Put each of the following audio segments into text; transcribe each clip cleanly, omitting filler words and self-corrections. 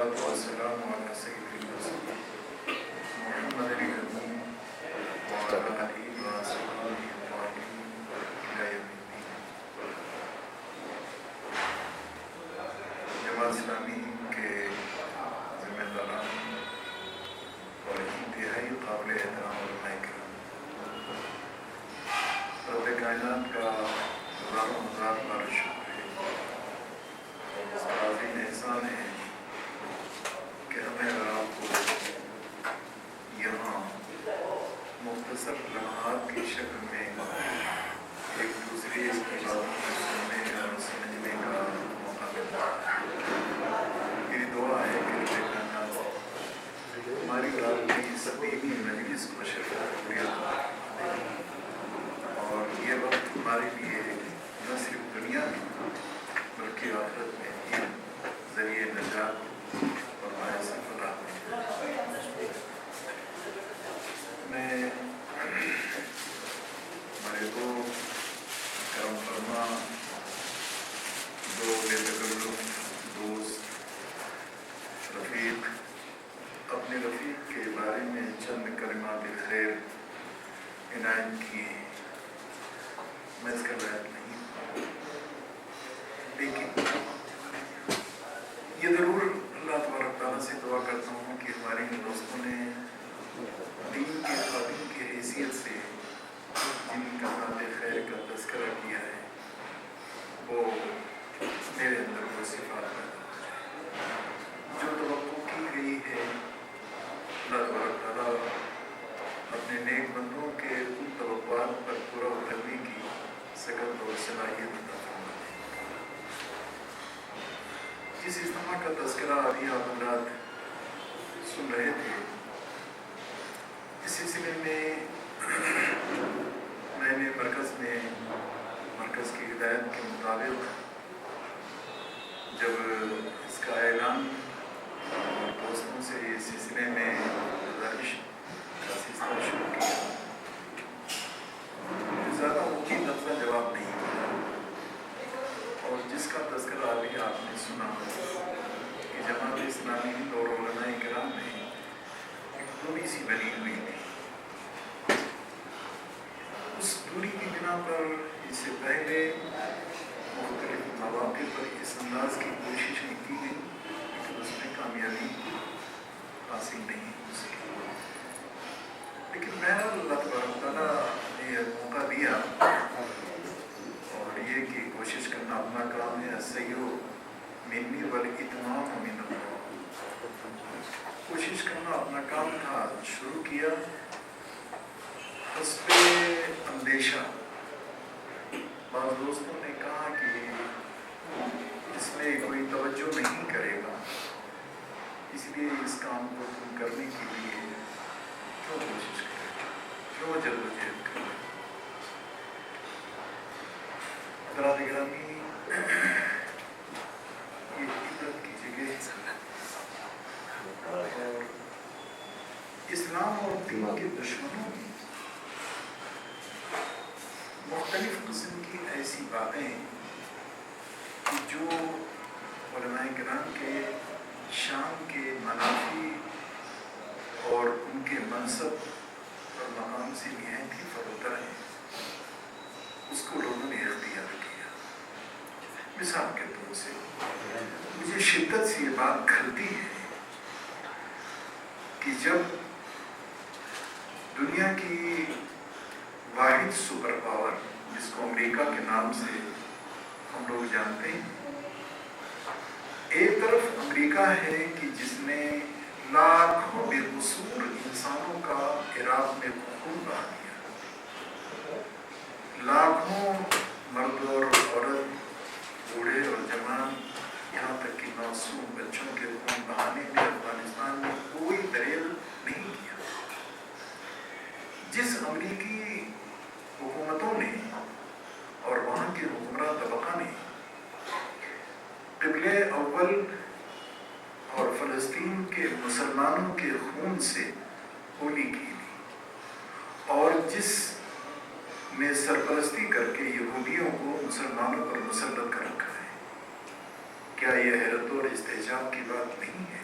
والسلام على سيد المرسلين محمد الأمين وعلى آله وصحبه الطاهرين إلى يوم الدين. جماعت اسلامی کے ذمہ داران اور انتہائی قابل احترام علماء کرام، رب کائنات کا ہزار بار شکر ہے، اس کا عظیم احسان ہے کہ ہمیں اور آپ کو یہاں مختصر لمحات کی شکل میں ایک دوسرے اس کی باتوں کو سننے اور سمجھنے کا موقع ملتا ہے۔ میری دعا ہے کہ رب کائنات ہماری رات کی اس دینی مجلس کو شرکت اور یہ وقت ہمارے لیے نہ صرف دنیا میں بلکہ آخرت میں بھی ذریعہ نجات اور باعث فلاح ہے۔ میں ہمارے دو کرم فرما، دو بے تکلف دوست، رفیق، اپنے رفیق کے بارے میں چند کلمات خیر عنایت کیے ہیں۔ میں اس کا لائق نہیں ہوں، لیکن یہ ضرور اللہ تبارک تعالیٰ سے دعا کرتا ہوں کہ ہمارے ان دوستوں نے دین کے خادم کی حیثیت سے جن کلمات خیر کا تذکرہ کیا ہے وہ میرے اندر وہ صفات پیدا ہو جائے جو توقع کی گئی ہے۔ اللہ تبارک تعالیٰ اپنے نیک بندوں کے ان توقعات پر پورا اترنے کی سکت اور صلاحیت عطا فرمائے۔ جس اجتماع کا تذکرہ ابھی آپ حضرات سن رہے تھے، اس سلسلے میں میں نے مرکز کی ہدایت کے مطابق جب اس کا اعلان اور دوستوں سے اس سلسلے میں گزارش کا سلسلہ شروع کیا، زیادہ مفید لفظ جواب نہیں دیا، اور جس کا تذکرہ ابھی آپ نے سنا کہ جماعت اسلامی اور علماء کرام میں ایک دوری سی بنی ہوئی تھی۔ اس دوری کی بنا پر اس سے پہلے مختلف مواقع پر اس انداز کی کوشش کی گئی لیکن اس میں کامیابی حاصل نہیں ہو سکی، لیکن بہرحال اللہ تبارک تعالیٰ نے یہ موقع دیا اور یہ کہ کوشش کرنا اپنا کام ہے، السعی منی والاتمام من اللہ، کوشش کرنا اپنا کام تھا، شروع کیا حسب اندیشہ۔ بعض دوستوں نے کہا کہ اس میں کوئی توجہ نہیں کرے گا، اس لیے اس کام کو کرنے کے لیے کیوں کوشش کرے گا، کیوں جدوجہد کرے گا۔ حضرات گرامی، یہ عبرت کی جگہ اور اسلام اور دین کے دشمنوں نے مختلف قسم کی ایسی باتیں کہ جو علماء کرام کے شان کے منافی اور ان کے منصب اور مقام سے نہایت ہی فراتر ہیں، اس کو لوگوں نے اختیار کیا۔ مثال کے طور سے مجھے شدت سے یہ بات کھلتی ہے کہ جب دنیا کی واحد سپر پاور جس کو امریکہ کے نام سے ہم لوگ جانتے ہیں، ایک طرف امریکہ ہے کہ جس نے لاکھوں بے قصور انسانوں کا عراق میں خون بہا دیا، لاکھوں مرد اور عورت، بوڑھے اور جوان، یہاں تک کہ معصوم بچوں کے خون بہانے میں افغانستان میں کوئی دریل نہیں کیا۔ جس امریکی حکومتوں نے اور وہاں کے حکمراں طبقہ نے قبلہ اول اور فلسطین کے مسلمانوں کے خون سے ہولی کی تھی، اور جس نے سرپرستی کر کے یہودیوں کو مسلمانوں پر مسلط کر رکھا ہے، کیا یہ حیرت اور استعجاب کی بات نہیں ہے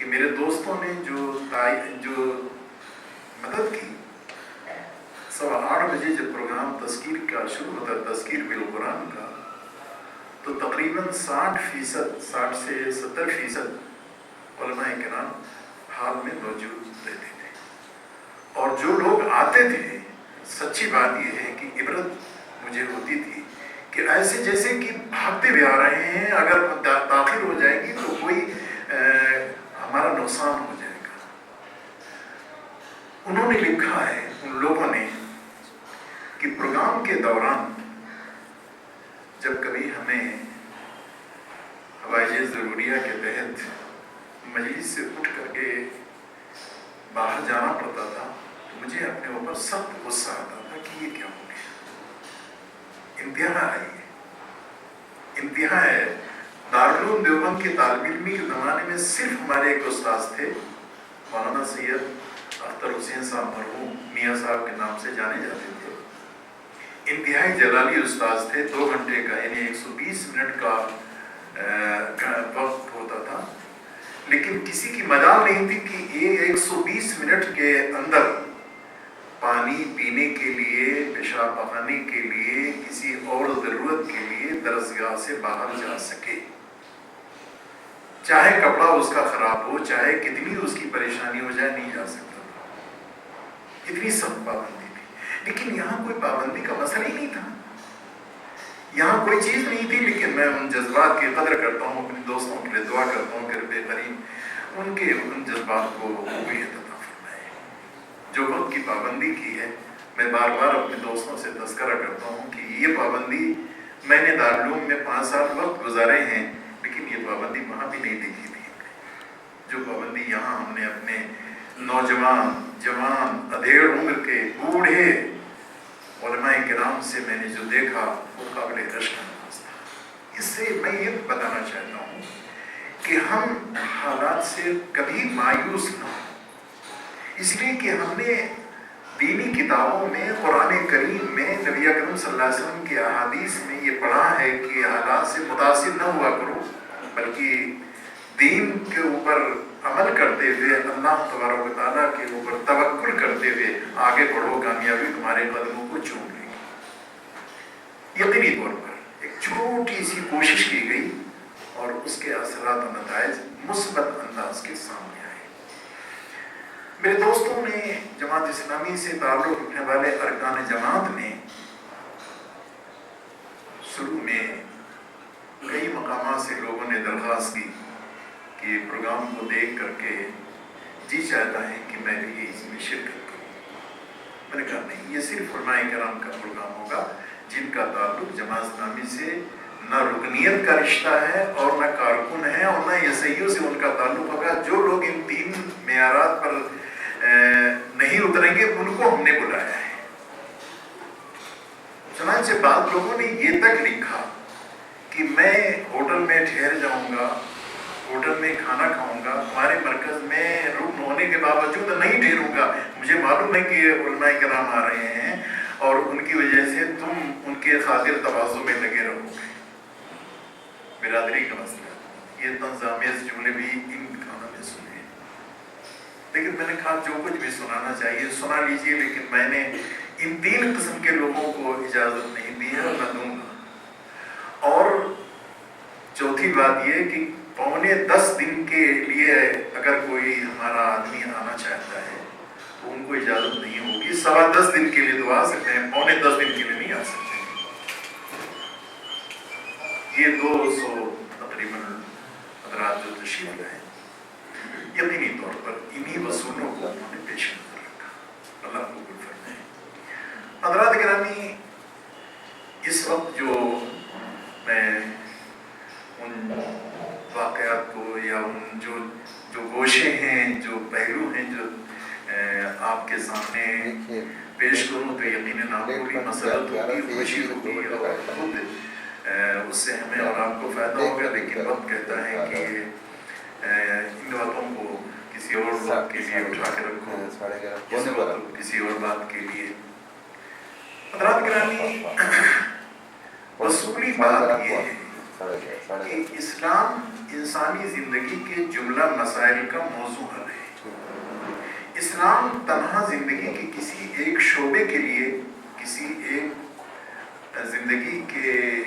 کہ میرے دوستوں نے جو مدد کی، 8:15 بجے جب پروگرام تذکیر کا شروع ہوتا، تذکیر بالقرآن کا، تو تقریباً 60 سے 70% علماء کرام حال میں موجود رہتے تھے، اور جو لوگ آتے تھے، سچی بات یہ ہے کہ عبرت مجھے ہوتی تھی کہ ایسے جیسے کہ بھاگتے ہوئے آ رہے ہیں، اگر تاخیر ہو جائے گی تو کوئی ہمارا نقصان ہو جائے گا۔ انہوں نے لکھا ہے ان لوگوں نے کہ پروگرام کے دوران جب کبھی ہمیں ہوائی ضروریہ کے تحت مجلس سے اٹھ کر کے باہر جانا پڑتا تھا تو مجھے اپنے اوپر سخت غصہ آتا تھا کہ یہ کیا ہو گیا، انتہا ہے، یہ انتہا ہے۔ دارالعلوم دیوبند کے طالب علمی کے زمانے میں صرف ہمارے ایک استاذ تھے، مولانا سید اختر حسین صاحب مرحوم، میاں صاحب کے نام سے جانے جاتے تھے، انتہائی جلالی استاذ تھے۔ 2 گھنٹے کا یعنی 120 منٹ کا وقت ہوتا تھا، لیکن کسی کی مجال نہیں تھی کہ یہ 120 منٹ کے اندر پانی پینے کے لیے، پیشاب پخانے کے لیے، کسی اور ضرورت کے لیے درسگاہ سے باہر جا سکے، چاہے کپڑا اس کا خراب ہو، چاہے کتنی اس کی پریشانی ہو جائے، نہیں جا سکتا تھا۔ اتنی سخت پابندی تھی، لیکن یہاں کوئی پابندی کا مسئلہ ہی نہیں تھا، یہاں کوئی چیز نہیں تھی۔ لیکن میں ان جذبات کی قدر کرتا ہوں، اپنے دوستوں کے لیے دعا کرتا ہوں کہ رب کریم ان کے ان جذبات کو قبولیت عطا فرمائے۔ جو وقت کی پابندی کی ہے، میں بار بار اپنے دوستوں سے تذکرہ کرتا ہوں کہ یہ پابندی میں نے دارالعلوم میں 5 سال وقت گزارے ہیں، لیکن یہ پابندی وہاں بھی نہیں دیکھی تھی۔ جو پابندی یہاں ہم نے اپنے نوجوان، جوان، ادھیڑ عمر کے بوڑھے علماء کرام سے میں نے جو دیکھا وہ قابل رشک انداز تھا۔ اس سے میں یہ بتانا چاہتا ہوں کہ ہم حالات سے کبھی مایوس نہ ہوں، اس لیے کہ ہم نے دینی کتابوں میں، قرآن کریم میں، نبی اکرم صلی اللہ علیہ وسلم کی احادیث میں یہ پڑھا ہے کہ حالات سے متاثر نہ ہوا کرو، بلکہ دین کے اوپر عمل کرتے ہوئے، اللہ تبارک و تعالیٰ کے اوپر توکل کرتے ہوئے آگے بڑھو، کامیابی تمہارے قدموں کو چوم لے گی۔ یقینی طور پر ایک چھوٹی سی کوشش کی گئی اور اس کے اثرات و نتائج مثبت انداز کے سامنے آئے۔ میرے دوستوں نے، جماعت اسلامی سے تعلق رکھنے والے ارکان جماعت نے شروع میں کئی مقامات سے لوگوں نے درخواست کی کہ پروگرام کو دیکھ کر کے جی چاہتا ہے کہ میں بھی اس میں شرکت کروں۔ میں نے کہا نہیں، یہ صرف علماء کرام کا پروگرام ہوگا جن کا تعلق جماعت اسلامی سے نہ رکنیت کا رشتہ ہے اور نہ کارکن ہے اور نہ یسیوں سے ان کا تعلق ہوگا۔ جو لوگ ان 3 معیارات پر نہیں اتریں گے ان کو ہم نے بلایا ہے۔ چنانچہ بعض لوگوں نے یہ تک لکھا کہ میں ہوٹل میں ٹھہر جاؤں گا، ہوٹل میں کھانا کھاؤں گا، ہمارے مرکز میں رکن ہونے کے باوجود نہیں ٹھہروں گا، مجھے معلوم ہے کہ علماء کرام آ رہے ہیں اور ان کی وجہ سے تم ان کے خاطر تواضع میں لگے رہو گے۔ برادری کا مسئلہ، یہ تنظامیز جملے بھی ان کھانوں میں سنے، لیکن میں نے کہا جو کچھ بھی سنانا چاہیے سنا لیجئے، لیکن میں نے ان 3 قسم کے لوگوں کو اجازت نہیں دی ہے اور نہ دوں گا۔ اور چوتھی بات یہ کہ 9:45 دن کے لیے اگر کوئی ہمارا آدمی آنا چاہتا ہے تو ان کو اجازت نہیں ہوگی۔ 10.15 دن کے لیے تو آ سکتے ہیں، 9:45 دن کے لیے نہیں آ سکتے۔ یہ 200 تقریباً حضرات جو تشریف لائے، یقینی طور پر انہی اصولوں کو انہوں نے پیش نظر رکھا۔ اللہ قبول فرمائے۔ حضرات گرامی، اس وقت جو میں ان واقعات کو یا ان جو گوشے ہیں، جو پہلو ہیں جو آپ کے سامنے پیش کروں تو یقیناً آپ کو بھی مسرت ہوگی، خوشی ہوگی اور خود اس سے ہمیں اور آپ کو فائدہ ہوگا، لیکن وقت کہتا ہے کہ ان باتوں کو کسی اور وقت کے لیے اٹھا کے رکھو، اس وقت کسی اور بات کے لیے۔ حضرات گرامی، اصولی بات یہ ہے کہ اسلام انسانی زندگی کے جملہ مسائل کا موضوع حل ہے۔ اسلام تنہا زندگی کے کسی ایک شعبے کے لیے، کسی ایک زندگی کے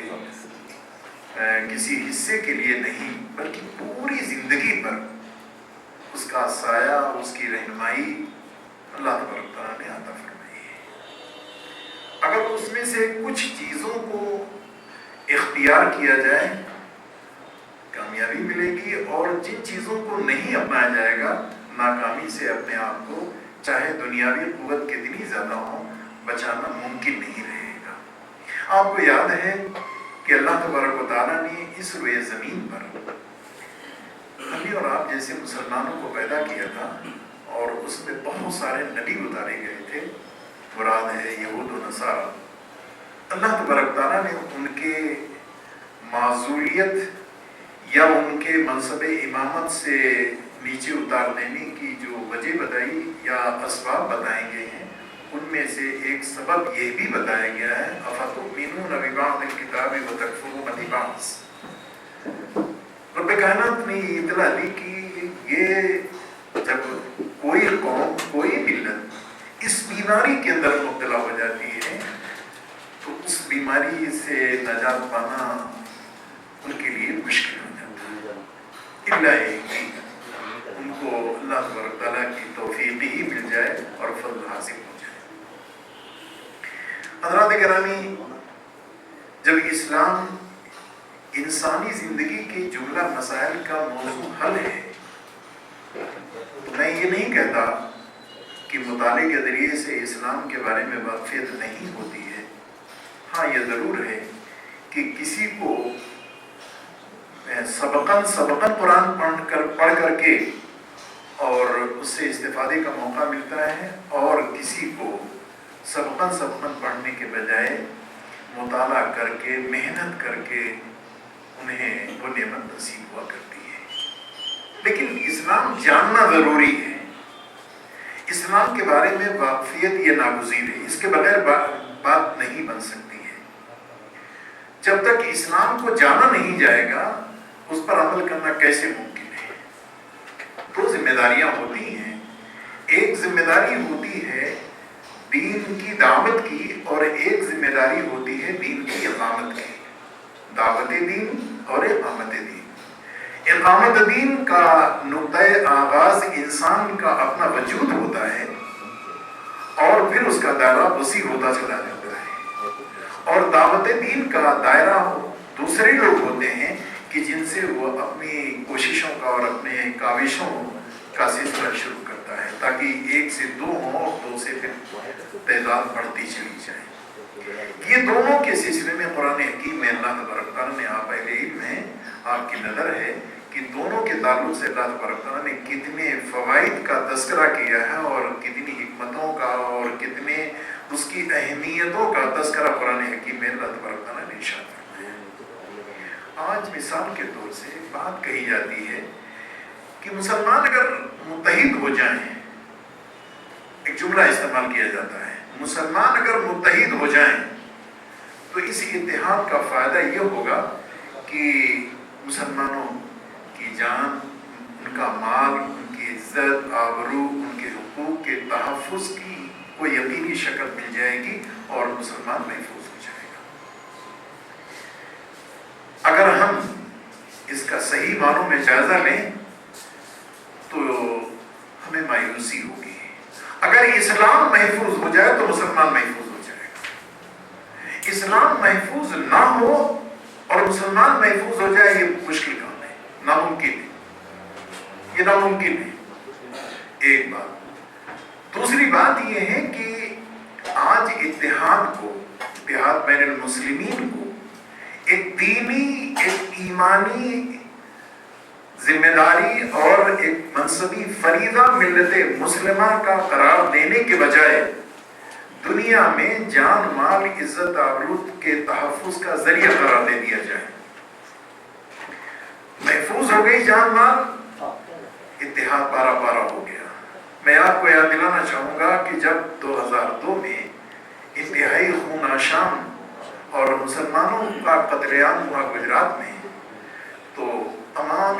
کسی حصے کے لیے نہیں، بلکہ پوری زندگی پر اس کا سایہ، اس کی رہنمائی اللہ تبارک تعالیٰ نے عطا فرمائی ہے۔ اگر اس میں سے کچھ چیزوں کو اختیار کیا جائے کامیابی ملے گی، اور جن چیزوں کو نہیں اپنایا جائے گا ناکامی سے اپنے آپ کو چاہے دنیاوی قوت کتنی زیادہ ہو بچانا ممکن نہیں رہے گا۔ آپ کو یاد ہے کہ اللہ تبارک و تعالیٰ نے اس روئے زمین پر ہمیں اور آپ جیسے مسلمانوں کو پیدا کیا تھا، اور اس میں بہت سارے نبی اتارے گئے تھے، مراد ہے یہود و نصارہ۔ اللہ تبارک تعالیٰ نے ان کے معزولیت یا ان کے منصب امامت سے نیچے اتار دینے کی جو وجہ بتائی یا اسباب بتائے گئے ہیں، ان میں سے ایک سبب یہ بھی بتایا گیا ہے اَفَتُؤْمِنُونَ بِبَعْضِ الْكِتَابِ وَتَكْفُرُونَ بِبَعْضٍ۔ رب کائنات نے یہ اطلاع دی کہ یہ جب کوئی قوم، کوئی ملت اس بیماری کے اندر مبتلا ہو جاتی ہے تو اس بیماری سے نجات پانا ان کے لیے مشکل ہو جاتا ہے، الا کہ ان کو اللہ تبارک تعالیٰ کی توفیق ہی مل جائے اور فضل حاصل ہو جائے۔ حضرات گرامی، جب اسلام انسانی زندگی کے جملہ مسائل کا موضوع حل ہے، تو میں یہ نہیں کہتا کہ مطالعے کے ذریعے سے اسلام کے بارے میں واقفیت نہیں ہوتی ہے۔ ہاں، یہ ضرور ہے کہ کسی کو سبقاً قرآن پڑھ کر کے اور اس سے استفادے کا موقع ملتا ہے، اور کسی کو سبقاً پڑھنے کے بجائے مطالعہ کر کے، محنت کر کے انہیں وہ نعمت نصیب ہوا کرتی ہے۔ لیکن اسلام جاننا ضروری ہے، اسلام کے بارے میں واقفیت یہ ناگزیر ہے، اس کے بغیر بات نہیں بن سکتی ہے۔ جب تک اسلام کو جانا نہیں جائے گا اس پر عمل کرنا کیسے ممکن ہے؟ دو ذمہ داریاں ہوتی ہیں، ایک ذمہ داری ہوتی ہے دین کی دعوت کی، اور ایک ذمہ داری ہوتی ہے دین کی اقامت کی، دعوت دین اور اقامت دین۔ اقامت دین کا نقطۂ آغاز انسان کا اپنا وجود ہوتا ہے، اور پھر اس کا دائرہ وسیع ہوتا چلا جاتا ہے، اور دعوت دین کا دائرہ دوسرے لوگ ہوتے ہیں کہ جن سے وہ اپنی کوششوں کا اور اپنے کاوشوں کا سلسلہ شروع کرتا ہے، تاکہ ایک سے دو ہوں اور دو سے پھر تعداد بڑھتی چلی جائے۔ یہ دونوں کے سلسلے میں قرآن حکیم میں اللہ تبارک تعالیٰ نے، آپ اہل علم ہیں، آپ کی نظر ہے کہ دونوں کے تعلق سے اللہ تبارک تعالیٰ نے کتنے فوائد کا تذکرہ کیا ہے، اور کتنی حکمتوں کا اور کتنے اس کی اہمیتوں کا تذکرہ قرآن حکیم میں اللہ تبارک تعالیٰ نے ارشاد فرمایا۔ آج مثال کے طور سے بات کہی جاتی ہے کہ مسلمان اگر متحد ہو جائیں، ایک جملہ استعمال کیا جاتا ہے، مسلمان اگر متحد ہو جائیں تو اس اتحاد کا فائدہ یہ ہوگا کہ مسلمانوں کی جان، ان کا مال، ان کی عزت، آبرو، ان کے حقوق کے تحفظ کی کوئی یقینی شکل مل جائے گی، اور مسلمان محفوظ ہو جائے گا۔ اگر ہم اس کا صحیح معنوں میں جائزہ لیں تو ہمیں مایوسی ہوگی۔ اگر اسلام محفوظ ہو جائے تو مسلمان محفوظ ہو جائے گا۔ اسلام محفوظ نہ ہو اور مسلمان محفوظ ہو جائے، یہ مشکل کام ہے، ناممکن ہے، یہ ناممکن ہے۔ ایک بات۔ دوسری بات یہ ہے کہ آج اتحاد بین المسلمین کو ایک دینی، ایک ایمانی ذمہ داری اور ایک منصبی فریضہ ملت مسلمہ کا قرار دینے کے بجائے دنیا میں جان، مال، عزت، آبرو کے تحفظ کا ذریعہ قرار دے دیا جائے۔ محفوظ ہو گئی جان، مال، اتحاد پارا پارا ہو گیا۔ میں آپ کو یاد دلانا چاہوں گا کہ جب 2002 میں انتہائی خون آشام اور مسلمانوں کا قتل عام ہوا گجرات میں،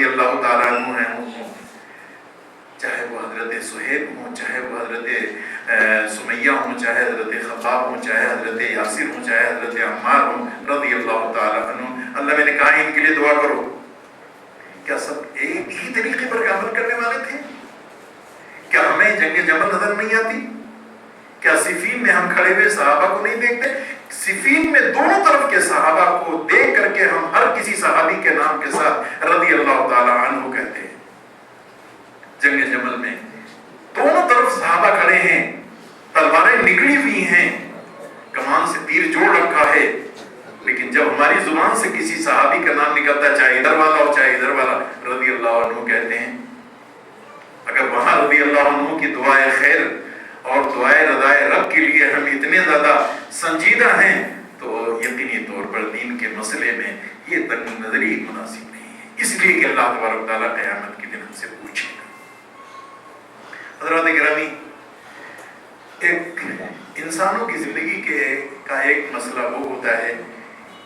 رضی اللہ تعالیٰ عنہ ہیں، چاہے وہ حضرت صہیب ہوں، چاہے وہ حضرت سمیہ ہوں، چاہے حضرت خباب ہوں، چاہے حضرت یاسر ہوں، چاہے حضرت عمار ہوں رضی اللہ تعالیٰ عنہ، اللہ میں نے کہا ان کے لیے دعا کرو. کیا سب ایک ہی طریقے پر عمل کرنے والے تھے؟ کیا ہمیں جنگ جمل نظر نہیں آتی؟ کیا صفین میں ہم کھڑے ہوئے صحابہ کو نہیں دیکھتے؟ صفین میں دونوں طرف کے صحابہ کو دیکھ کر کے ہم ہر کسی صحابی کے نام کے ساتھ رضی اللہ تعالیٰ عنہ کہتے ہیں. جنگ جمل میں دونوں طرف صحابہ کھڑے ہیں، تلواریں نکلی ہوئی ہیں، کمان سے تیر جوڑ رکھا ہے، لیکن جب ہماری زبان سے کسی صحابی کا نام نکلتا، چاہے ادھر والا ہو چاہے ادھر والا، رضی اللہ عنہ کہتے ہیں. اگر وہاں رضی اللہ عنہ کی دعائے خیر اور دعائے رضائے رب کے لیے ہم اتنے زیادہ سنجیدہ ہیں، تو یقینی طور پر دین کے مسئلے میں یہ تنگ نظری مناسب نہیں ہے. اس لیے کہ اللہ تبارک تعالیٰ قیامت کے دن ہم سے پوچھے گا. حضرات گرامی، ایک انسانوں کی زندگی کا ایک مسئلہ وہ ہوتا ہے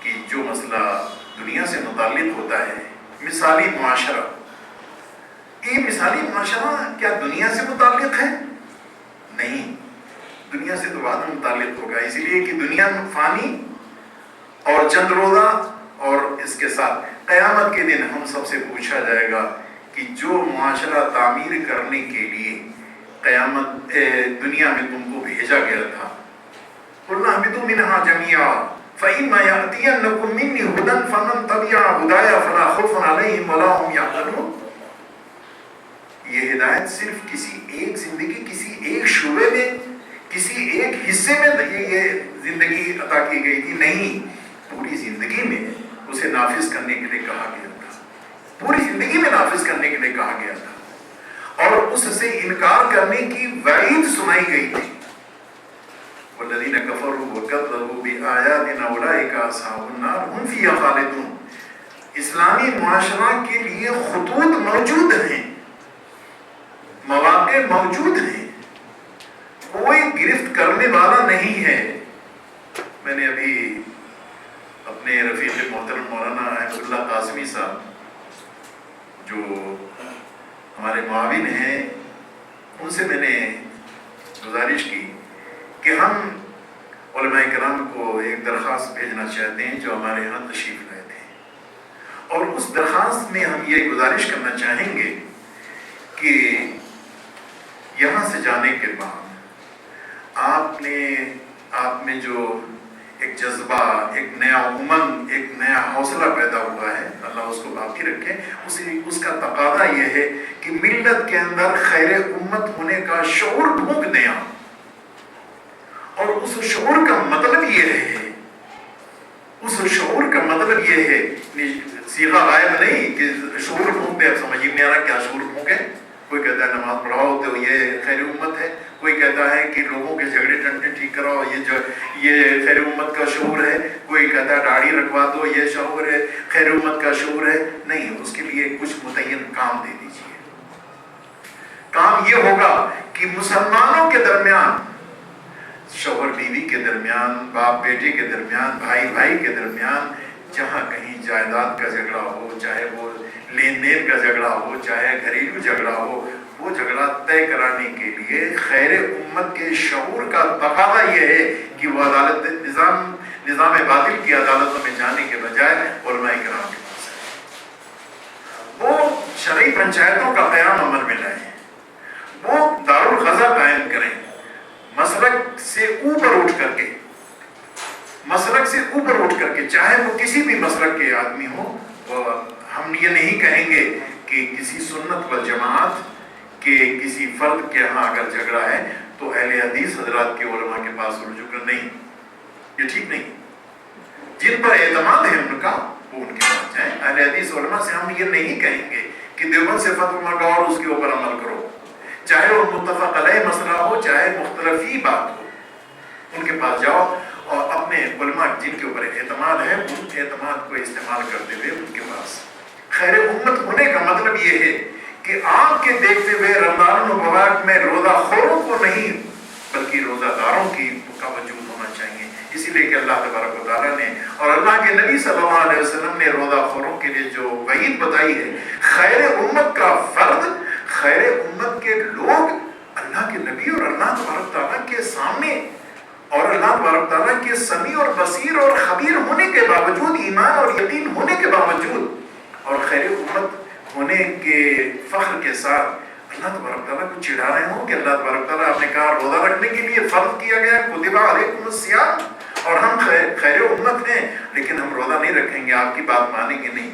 کہ جو مسئلہ دنیا سے متعلق ہوتا ہے، مثالی معاشرہ. یہ مثالی معاشرہ کیا دنیا سے متعلق ہے؟ نہیں، دنیا سے تو بعد میں متعلق ہوگا، اس لیے کہ دنیا فانی اور چند روزہ، اور اس کے ساتھ قیامت کے دن ہم سب سے پوچھا جائے گا کہ جو معاشرہ تعمیر کرنے کے لیے قیامت دنیا میں تم کو بھیجا گیا تھا، قُلْنَا اهْبِطُوا مِنْهَا جَمِيعًا فَإِمَّا يَأْتِيَنَّكُم مِّنِّي هُدًى فَمَن تَبِعَ هُدَايَ فَلَا خَوْفٌ عَلَيْهِمْ وَلَا هُمْ يَحْزَنُونَ. یہ ہدایت صرف کسی ایک زندگی، کسی ایک شعبے میں، کسی ایک حصے میں یہ زندگی عطا کی گئی تھی، نہیں، پوری زندگی میں اسے نافذ کرنے کے لیے کہا گیا تھا. پوری زندگی میں نافذ کرنے کے لیے کہا گیا تھا، اور اس سے انکار کرنے کی وعید سنائی گئی تھی. والذین کفروا وکذبوا بآیاتنا اولئک اصحاب النار هم فیہا خالدون. اسلامی معاشرہ کے لیے خطوط موجود ہیں، مواقع موجود ہیں، کوئی گرفت کرنے والا نہیں ہے. میں نے ابھی اپنے رفیق محترم مولانا احمد اللہ قاسمی صاحب جو ہمارے معاون ہیں، ان سے میں نے گزارش کی کہ ہم علماء کرام کو ایک درخواست بھیجنا چاہتے ہیں جو ہمارے یہاں تشریف لائے تھے، اور اس درخواست میں ہم یہ گزارش کرنا چاہیں گے کہ یہاں سے جانے کے بعد آپ میں جو ایک جذبہ، ایک نیا امنگ، ایک نیا حوصلہ پیدا ہوا ہے، اللہ اس کو باقی رکھے. اس کا تقاضا یہ ہے کہ ملت کے اندر خیر امت ہونے کا شعور ڈھونک دیں آپ. اور اس شعور کا مطلب یہ ہے، صیغہ غائب نہیں کہ شعور ڈھونک دیں. اب سمجھ میں نہیں آ رہا کیا شعور ڈھونکے. کوئی کہتا ہے نماز پڑھاؤ تو یہ خیر امت ہے، کوئی کہتا ہے کہ لوگوں کے جھگڑے ٹنٹے ٹھیک کراؤ یہ خیر امت کا شعور ہے، کوئی کہتا ہے داڑھی رکھوا دو یہ شعور ہے، خیر امت کا شعور ہے. نہیں، اس کے لیے کچھ متعین کام دے دیجیے. کام یہ ہوگا کہ مسلمانوں کے درمیان، شوہر بیوی کے درمیان، باپ بیٹے کے درمیان، بھائی بھائی کے درمیان، جہاں کہیں جائیداد کا جھگڑا ہو، چاہے وہ لین دین کا جھگڑا ہو، چاہے گھریلو جھگڑا ہو، وہ جھگڑا طے کرانے کے لیے خیر امت کے شعور کا تقاضا یہ ہے کہ وہ عدالت نظام باطل کی عدالتوں میں جانے کے بجائے علماء کرام کے پاس ہے. وہ شرعی پنچایتوں کا قیام عمل میں لائیں، وہ دارالقضا قائم کریں، مسلک سے اوپر اٹھ کر کے چاہے وہ کسی بھی مسلک کے آدمی ہو. ہم یہ نہیں کہیں گے کہ کسی سنت والجماعت کے کسی فرد کے ہاں اگر جھگڑا ہے تو اہل حدیث حضرات کے علماء کے پاس رجوع کر، نہیں، یہ ٹھیک نہیں. جن پر اعتماد ہے ان کا وہ ان کے پاس جائیں. اہل حدیث علماء سے ہم یہ نہیں کہیں گے کہ دیوبند سے فتویٰ منگاؤ اور اس کے اوپر عمل کرو، چاہے وہ متفق علیہ مسئلہ ہو چاہے مختلفی بات ہو. ان کے پاس جاؤ اور اپنے علماء جن کے اوپر اعتماد ہے ان اعتماد کو استعمال کرتے ہوئے ان کے پاس. خیر امت ہونے کا مطلب یہ ہے کہ آپ کے دیکھتے ہوئے رمضان المبارک میں روزہ خوروں کو نہیں بلکہ روزہ داروں کا وجود ہونا چاہیے. اسی لیے کہ اللہ تبارک و تعالیٰ نے اور اللہ کے نبی صلی اللہ علیہ وسلم نے روزہ خوروں کے لیے جو وعید بتائی ہے، خیر امت کا فرد، خیر امت کے لوگ اللہ کے نبی اور اللہ تبارک تعالیٰ کے سامنے اور اللہ تبارک تعالیٰ کے سمیع اور بصیر اور خبیر ہونے کے باوجود، ایمان اور یقین ہونے کے باوجود اور خیر امت ہونے کے فخر کے ساتھ اللہ تبارک تعالیٰ کو چڑھا رہے ہوں کہ اللہ تبارک تعالیٰ آپ نے کہا روزہ رکھنے کے لیے فرض کیا گیا کتب علیکم الصیام، اور ہم خیر امت ہیں لیکن ہم روزہ نہیں رکھیں گے، آپ کی بات مانیں گے نہیں۔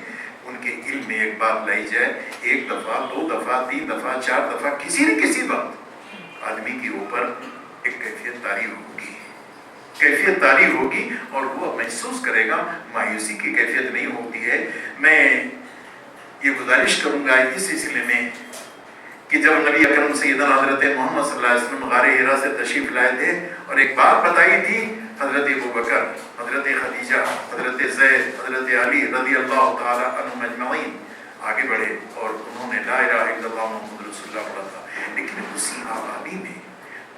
ان کے علم میں ایک بات لائی جائے، ایک دفعہ، دو دفعہ، تین دفعہ، چار دفعہ، کسی نہ کسی وقت آدمی کے اوپر ایک کیفیت طاری ہوگی اور وہ محسوس کرے گا، مایوسی کی کیفیت نہیں ہوتی ہے۔ میں یہ گزارش کروں گا اس سلسلے میں کہ جب نبی اکرم سیدنا حضرت محمد صلی اللہ علیہ وسلم غار حرا سے تشریف لائے تھے اور ایک بات بتائی تھی، حضرت ابوبکر، حضرت خدیجہ، حضرت زید، حضرت علی رضی اللہ تعالی عنہم اجمعین آگے بڑھے اور انہوں نے لا الہ الا اللہ محمد رسول اللہ پڑھا تھا، لیکن اسی آبادی میں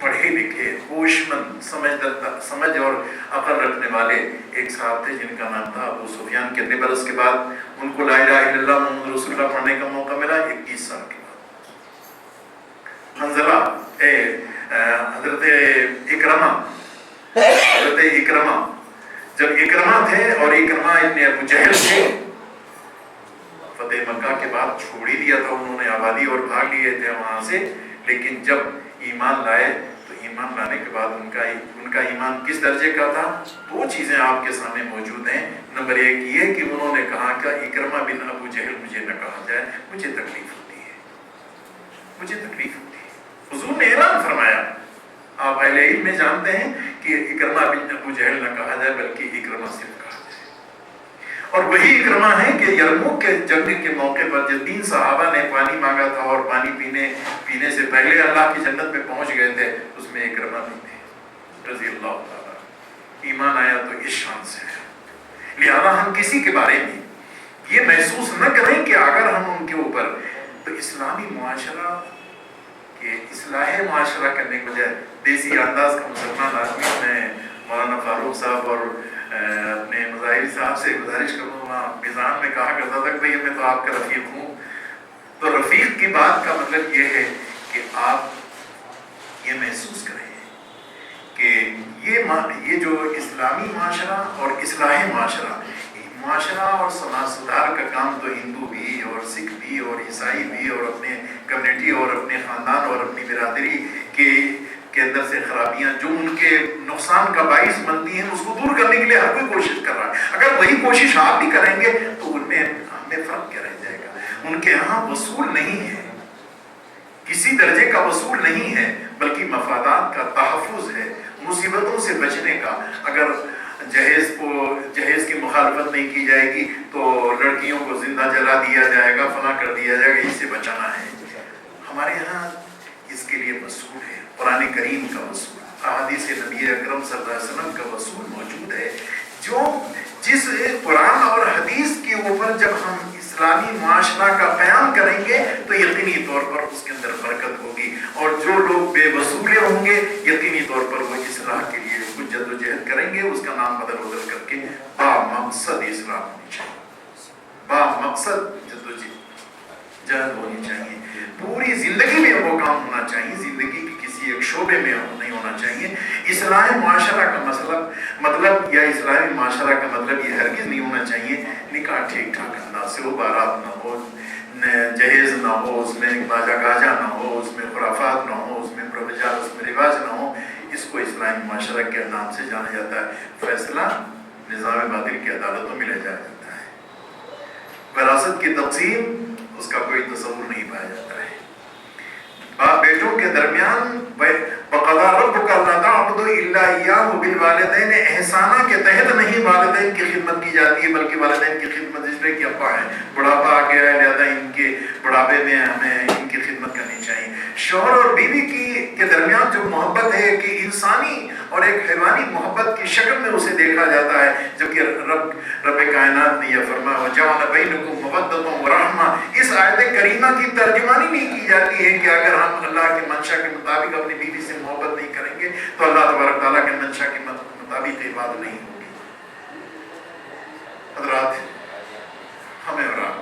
پڑھے لکھے، ہوش مند، سمجھ اور عقل رکھنے والے ایک صاحب تھے جن کا نام تھا ابو سفیان۔ کتنے برس کے بعد ان کو لا الہ الا اللہ محمد رسول اللہ پڑھنے کا موقع ملا؟ 21 سال کے بعد۔ حنظلہ حضرت اکرمہ جب اکرمہ تھے اور اکرمہ ابن ابو جہل تھے، فتح مکہ کے بعد چھوڑ ہی دیا تھا انہوں نے آبادی اور بھاگ لیے تھے وہاں سے، لیکن جب ایمان لائے تو ایمان لانے کے بعد ان کا ایمان کس درجے کا تھا؟ دو چیزیں آپ کے سامنے موجود ہیں۔ نمبر ایک یہ کہ انہوں نے کہا کہ اکرمہ بن ابو جہل مجھے نہ کہا جائے، مجھے تکلیف ہوتی ہے۔ حضور نے اعلان فرمایا، آپ اہل علم میں جانتے ہیں کہ اکرمہ بن ابو جہل نہ کہا جائے بلکہ اکرمہ صرف کہا جائے۔ اور وہی اکرمہ ہے کہ یرموک کے جنگ کے موقع پر جب 3 صحابہ نے پانی مانگا تھا اور پانی پینے سے پہلے اللہ کی جنت میں پہنچ گئے تھے، اس میں اکرمہ بھی تھے رضی اللہ تعالیٰ۔ ایمان آیا تو اس شان سے ہے، لہذا ہم کسی کے بارے میں یہ محسوس نہ کریں کہ اگر ہم ان کے اوپر تو اسلامی معاشرہ کہ اصلاح معاشرہ کرنے کے بجائے دیسی انداز کا مسلمان آدمی، میں مولانا فاروق صاحب اور اپنے مظاہر صاحب سے گزارش کروں گا، میزان میں کہا کرتا تھا کہ بھئی میں تو آپ کا رفیق ہوں، تو رفیق کی بات کا مطلب یہ ہے کہ آپ یہ محسوس کریں کہ یہ جو اسلامی معاشرہ اور اصلاح معاشرہ اور سماج سدھار کا کام تو ہندو بھی اور سکھ بھی اور عیسائی بھی اور اپنے کمیونٹی اور اپنے خاندان اور اپنی برادری کے اندر سے خرابیاں جو ان کے نقصان کا باعث بنتی ہیں اس کو دور کرنے کے لیے ہر کوئی کوشش کر رہا ہے۔ اگر وہی کوشش آپ بھی کریں گے تو ان میں ہمیں فرق کیا رہ جائے گا؟ ان کے ہاں وصول نہیں ہے، کسی درجے کا وصول نہیں ہے، بلکہ مفادات کا تحفظ ہے، مصیبتوں سے بچنے کا۔ اگر جہیز کی مخالفت نہیں کی جائے گی تو لڑکیوں کو زندہ جلا دیا جائے گا، فنا کر دیا جائے گا، اس سے بچانا ہے۔ ہمارے ہاں اس کے لیے وصول ہے، قرآن کریم کا وصول، احادیث نبی اکرم صلی اللہ علیہ وسلم کا وصول موجود ہے، جس قرآن اور حدیث کے اوپر جب ہم اسلامی معاشرہ کا قیام کریں گے تو یقینی طور پر اس کے اندر برکت ہوگی، اور جو لوگ بے وصولے ہوں گے یقینی طور پر وہ اصلاح کے لیے کچھ جد و جہد کریں گے، اس کا نام بدل کر کے با مقصد اصلاح ہونی چاہیے، با مقصد جد و جہد ہونی چاہیے، پوری زندگی میں وہ کام ہونا چاہیے، زندگی کے کسی ایک شعبے میں نہیں ہونا چاہیے۔ اصلاح معاشرہ کا مطلب یا اسلامی معاشرہ کا مطلب یہ ہرگز نہیں ہونا چاہیے نکاح ٹھیک ٹھاک انداز سے ہو، بارات نہ ہو، جہیز نہ ہو، اس میں باجا گاجا نہ ہو، اس میں خرافات نہ ہو، اس میں پروجار، اس میں رواج نہ ہو، اس کو اسلامی معاشرہ کے نام سے جانا جاتا ہے۔ فیصلہ نظام باطل کی عدالتوں میں لے جایا جاتا ہے، وراثت کی تقسیم اس کا کوئی تصور نہیں پایا جاتا ہے، باپ بیٹوں کے درمیان وَقَضَىٰ رَبُّكَ أَلَّا تَعْبُدُوا إِلَّا إِيَّاهُ بِالْوَالِدَيْنِ احسانہ کے تحت نہیں والدین کی خدمت کی جاتی ہے، بلکہ والدین کی خدمت اس لیے کہ ابا ہے، بڑھاپا آ گیا ہے، لہذا ان کے بڑھاپے میں ہمیں ان کی خدمت کرنی چاہیے۔ شوہر اور بیوی کے درمیان جو محبت ہے کہ انسانی اور ایک حیوانی محبت کی شکل میں اسے دیکھا جاتا ہے، جبکہ رب کائنات نے یہ فرمایا وَجَعَلَ بَيْنَكُم مَّوَدَّةً وَرَحْمَةً۔ اس آیت کریمہ کی ترجمانی نہیں کی جاتی ہے کہ اگر ہم اللہ کے منشا کے مطابق اپنی بیوی سے محبت نہیں کریں گے تو اللہ تبارک تعالیٰ کے منشا کے مطابق عبادت نہیں ہوگی۔ حضرات، ہمیں اور آپ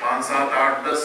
5, 7, 8, 10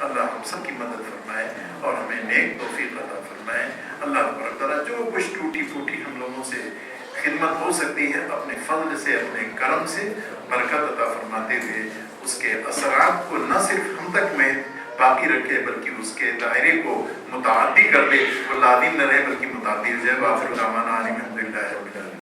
اللہ ہم سب کی مدد فرمائے اور ہمیں نیک توفیق عطا فرمائے۔ اللہ تبارک تعالیٰ جو کچھ ٹوٹی پھوٹی ہم لوگوں سے خدمت ہو سکتی ہے اپنے فضل سے، اپنے کرم سے برکت عطا فرماتے ہوئے اس کے اثرات کو نہ صرف ہم تک میں باقی رکھے بلکہ اس کے دائرے کو متعدی کر دے، وہ لازم نہ رہے بلکہ متعدی ہو جائے۔ وآخر دعوانا الحمد للہ رب العالمین۔